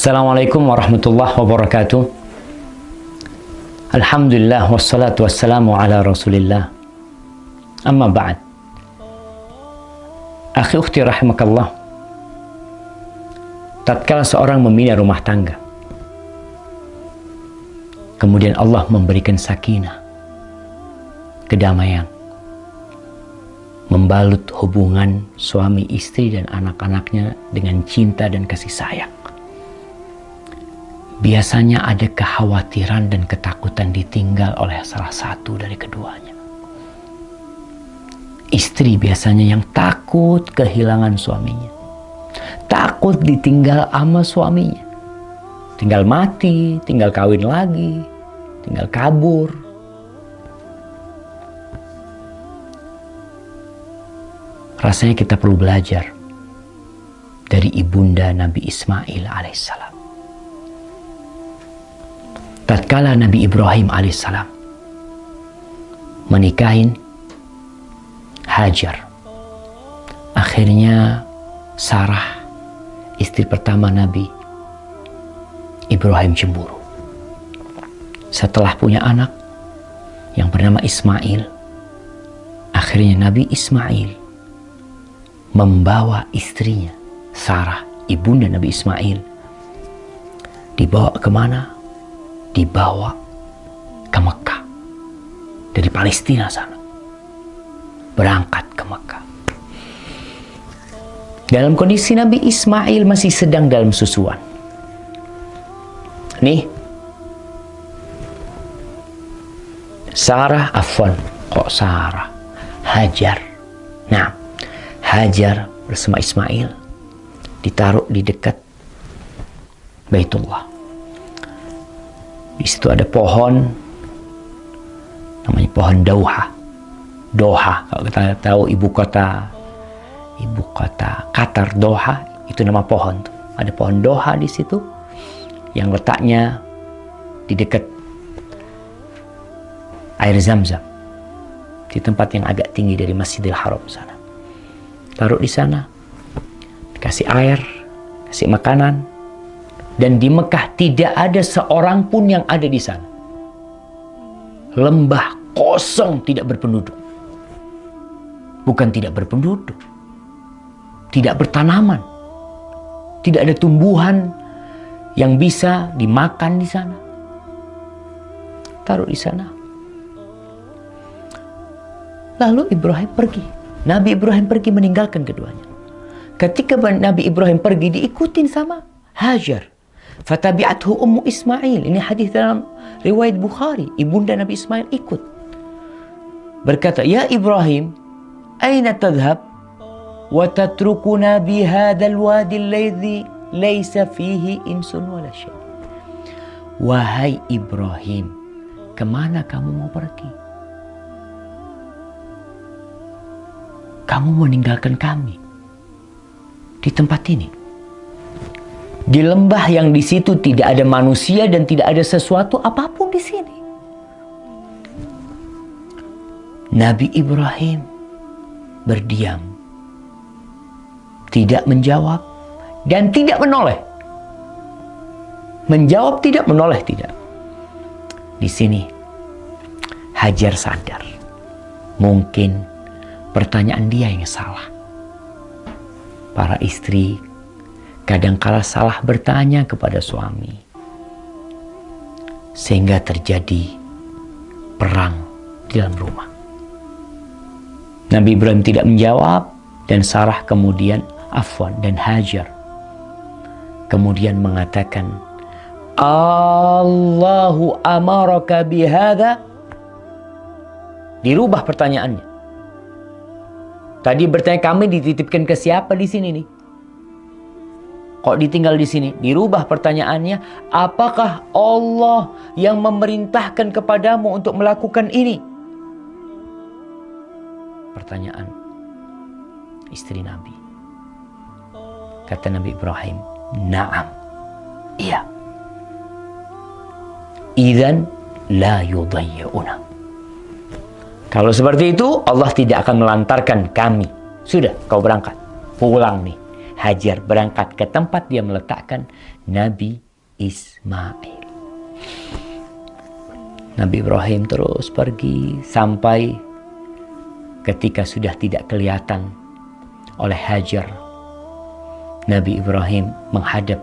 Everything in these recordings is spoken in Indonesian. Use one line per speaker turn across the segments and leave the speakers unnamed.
Assalamualaikum warahmatullahi wabarakatuh. Alhamdulillah wassalatu wassalamu ala rasulillah. Amma ba'd. Akhi ukhti rahimakallah. Tatkala seorang membina rumah tangga, kemudian Allah memberikan sakinah, kedamaian, membalut hubungan suami istri dan anak-anaknya dengan cinta dan kasih sayang. Biasanya ada kekhawatiran dan ketakutan ditinggal oleh salah satu dari keduanya. Istri biasanya yang takut kehilangan suaminya, takut ditinggal sama suaminya, tinggal mati, tinggal kawin lagi, tinggal kabur. Rasanya kita perlu belajar dari ibunda Nabi Ismail alaihissalam. Tatkala Nabi Ibrahim alaihissalam menikahin Hajar, akhirnya Sarah, istri pertama Nabi Ibrahim, cemburu. Setelah punya anak yang bernama Ismail, akhirnya Nabi Ismail membawa istrinya Sarah, ibunda Nabi Ismail, dibawa kemana? Dibawa ke Mekah dari Palestina sana, berangkat ke Mekah. Dalam kondisi Nabi Ismail masih sedang dalam susuan. Nih, Sarah, Hajar. Nah, Hajar bersama Ismail ditaruh di dekat Baitullah. Di situ ada pohon, namanya pohon Doha. Kalau kita tahu ibu kota Qatar, Doha, itu nama pohon tuh. Ada pohon Doha di situ yang letaknya di dekat air Zam-Zam, di tempat yang agak tinggi dari Masjidil Haram sana. Taruh di sana, dikasih air, kasih makanan. Dan di Mekah tidak ada seorang pun yang ada di sana. Lembah kosong, tidak berpenduduk. Bukan tidak berpenduduk, tidak bertanaman, tidak ada tumbuhan yang bisa dimakan di sana. Taruh di sana. Lalu Ibrahim pergi. Nabi Ibrahim pergi meninggalkan keduanya. Ketika Nabi Ibrahim pergi, diikutin sama Hajar. Fatabi'athu ummu Ismail. Ini hadis dalam riwayat Bukhari. Ibunda Nabi Ismail ikut. Berkata, "Ya Ibrahim, aina tadhhab wa tatrukuna bi hadzal wadi alladhi laysa fihi insun wala syai'." Wahai Ibrahim, kemana kamu mau pergi? Kamu meninggalkan kami di tempat ini, di lembah yang di situ tidak ada manusia dan tidak ada sesuatu apapun di sini. Nabi Ibrahim berdiam, tidak menjawab dan tidak menoleh. Menjawab tidak, menoleh tidak. Di sini Hajar sadar, mungkin pertanyaan dia yang salah. Para istri kadangkala salah bertanya kepada suami, sehingga terjadi perang di dalam rumah. Nabi Ibrahim tidak menjawab, dan Sarah dan Hajar kemudian mengatakan, "Allahu amaraka bihadza." Dirubah pertanyaannya. Tadi bertanya, kami dititipkan ke siapa di sini nih? Kok ditinggal di sini? Dirubah pertanyaannya, apakah Allah yang memerintahkan kepadamu untuk melakukan ini? Pertanyaan istri Nabi. Kata Nabi Ibrahim, "Na'am." Iya. "Idzan la yudayyi'una." Kalau seperti itu, Allah tidak akan melantarkan kami. Sudah, kau berangkat. Pulang nih. Hajar berangkat ke tempat dia meletakkan Nabi Ismail. Nabi Ibrahim terus pergi sampai ketika sudah tidak kelihatan oleh Hajar, Nabi Ibrahim menghadap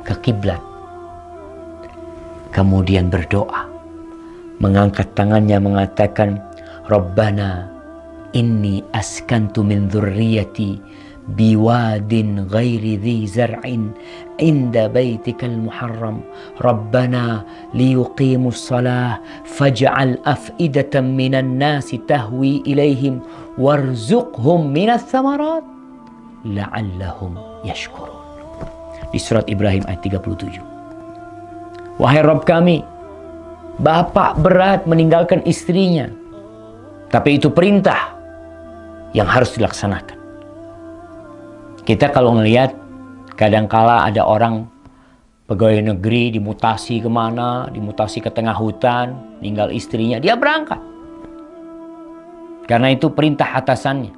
ke kiblat. Kemudian berdoa, mengangkat tangannya mengatakan, Rabbana inni askantu min dzurriyyati biwadin ghairi dhi zar'in inda baitikal muharram Rabbana liyuqimus salah faj'al af'idatan minan nasi tahwi ilaihim warzuqhum minas thamarat la'allahum yashkurun. Di surat Ibrahim ayat 37. Wahai Rabb kami, bapak berat meninggalkan istrinya, tapi itu perintah yang harus dilaksanakan. Kita kalau ngelihat kadangkala ada orang pegawai negeri dimutasi kemana, dimutasi ke tengah hutan, ninggal istrinya, dia berangkat. Karena itu perintah atasannya.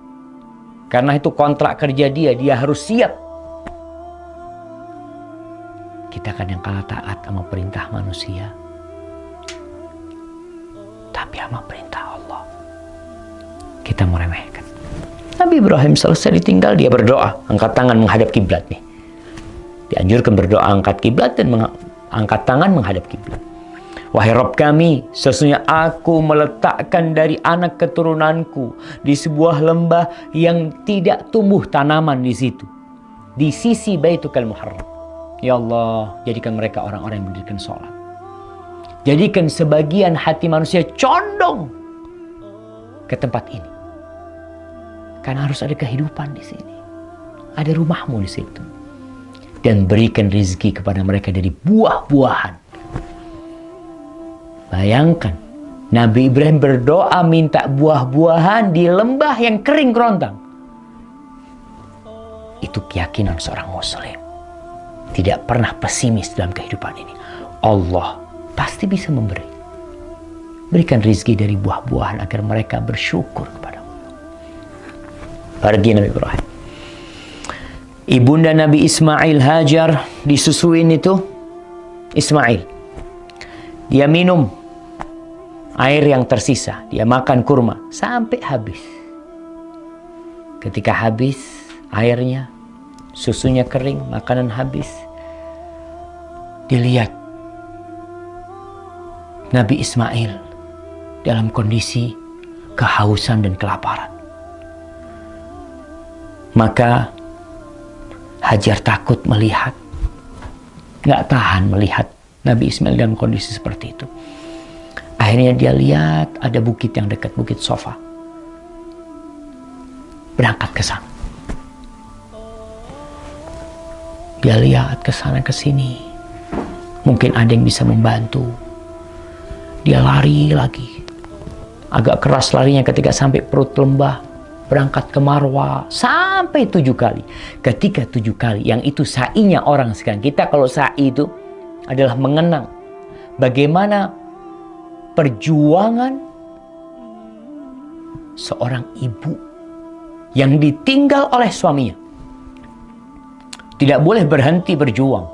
Karena itu kontrak kerja dia harus siap. Kita kadangkala taat sama perintah manusia, tapi sama perintah Allah kita meremehkan. Nabi Ibrahim selesai ditinggal, dia berdoa, angkat tangan menghadap kiblat nih. Dianjurkan berdoa angkat kiblat dan angkat tangan menghadap kiblat. Wahai Rabb kami, sesungguhnya aku meletakkan dari anak keturunanku di sebuah lembah yang tidak tumbuh tanaman di situ, di sisi Baitukal Muharram. Ya Allah, jadikan mereka orang-orang yang mendirikan sholat. Jadikan sebagian hati manusia condong ke tempat ini. Karena harus ada kehidupan di sini. Ada rumahmu di situ. Dan berikan rezeki kepada mereka dari buah-buahan. Bayangkan, Nabi Ibrahim berdoa minta buah-buahan di lembah yang kering kerontang. Itu keyakinan seorang muslim. Tidak pernah pesimis dalam kehidupan ini. Allah pasti bisa memberi. Berikan rezeki dari buah-buahan agar mereka bersyukur kepada Allah. Pergi Nabi Ibrahim. Ibunda Nabi Ismail, Hajar, disusuin itu Ismail. Dia minum air yang tersisa. Dia makan kurma sampai habis. Ketika habis airnya, susunya kering, makanan habis. Dilihat Nabi Ismail dalam kondisi kehausan dan kelaparan. Maka Hajar takut melihat, nggak tahan melihat Nabi Ismail dalam kondisi seperti itu. Akhirnya dia lihat ada bukit yang dekat, Bukit Sofa. Berangkat ke sana. Dia lihat ke sana ke sini. Mungkin ada yang bisa membantu. Dia lari lagi. Agak keras larinya ketika sampai perut lembah. Berangkat ke Marwa sampai 7 kali. Ketika 7 kali, yang itu sa'inya orang sekarang. Kita kalau sa'i itu adalah mengenang bagaimana perjuangan seorang ibu yang ditinggal oleh suaminya. Tidak boleh berhenti berjuang.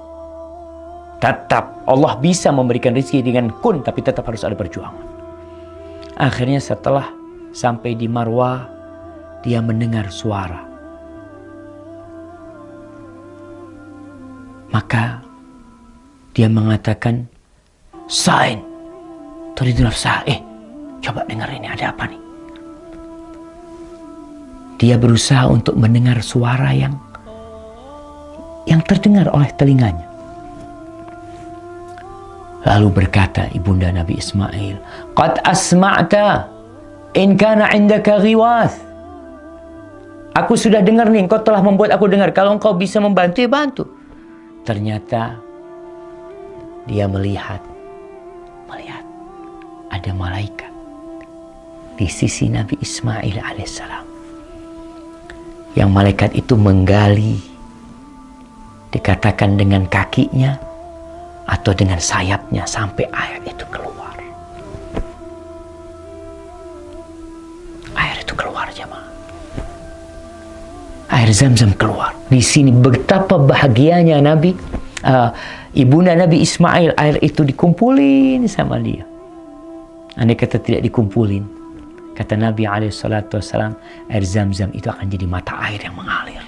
Tetap Allah bisa memberikan rezeki dengan kun, tapi tetap harus ada perjuangan. Akhirnya setelah sampai di Marwa, dia mendengar suara. Maka dia mengatakan, Sa'in, turidu nafsah. Coba dengar ini, ada apa nih? Dia berusaha untuk mendengar suara yang terdengar oleh telinganya. Lalu berkata ibunda Nabi Ismail, Qad asma'ta in kana indaka ghiwath. Aku sudah dengar nih, engkau telah membuat aku dengar. Kalau engkau bisa membantu, ya bantu. Ternyata dia melihat ada malaikat di sisi Nabi Ismail alaihissalam. Yang malaikat itu menggali, dikatakan dengan kakinya atau dengan sayapnya sampai air itu keluar. Air itu keluar, jemaah. air Zam-Zam keluar. Di sini betapa bahagianya Nabi, ibunda Nabi Ismail, air itu dikumpulin sama dia. Andai kata tidak dikumpulin, kata Nabi SAW, air Zam-Zam itu akan jadi mata air yang mengalir.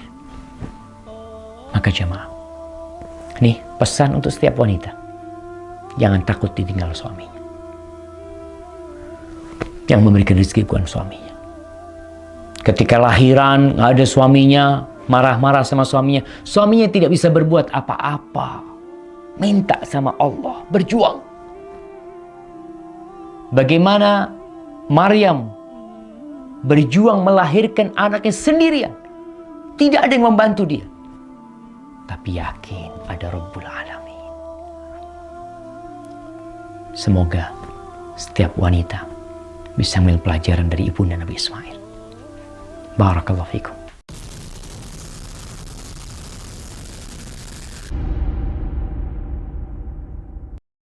Maka jemaah, nih pesan untuk setiap wanita, jangan takut ditinggal suaminya. Yang memberikan rezeki bukan suaminya. Ketika lahiran nggak ada suaminya, marah-marah sama suaminya, suaminya tidak bisa berbuat apa-apa. Minta sama Allah, berjuang. Bagaimana Maryam berjuang melahirkan anaknya sendirian. Tidak ada yang membantu dia. Tapi yakin ada Rabbul Alamin. Semoga setiap wanita bisa ambil pelajaran dari ibunda Nabi Ismail. Barakallahu fikum.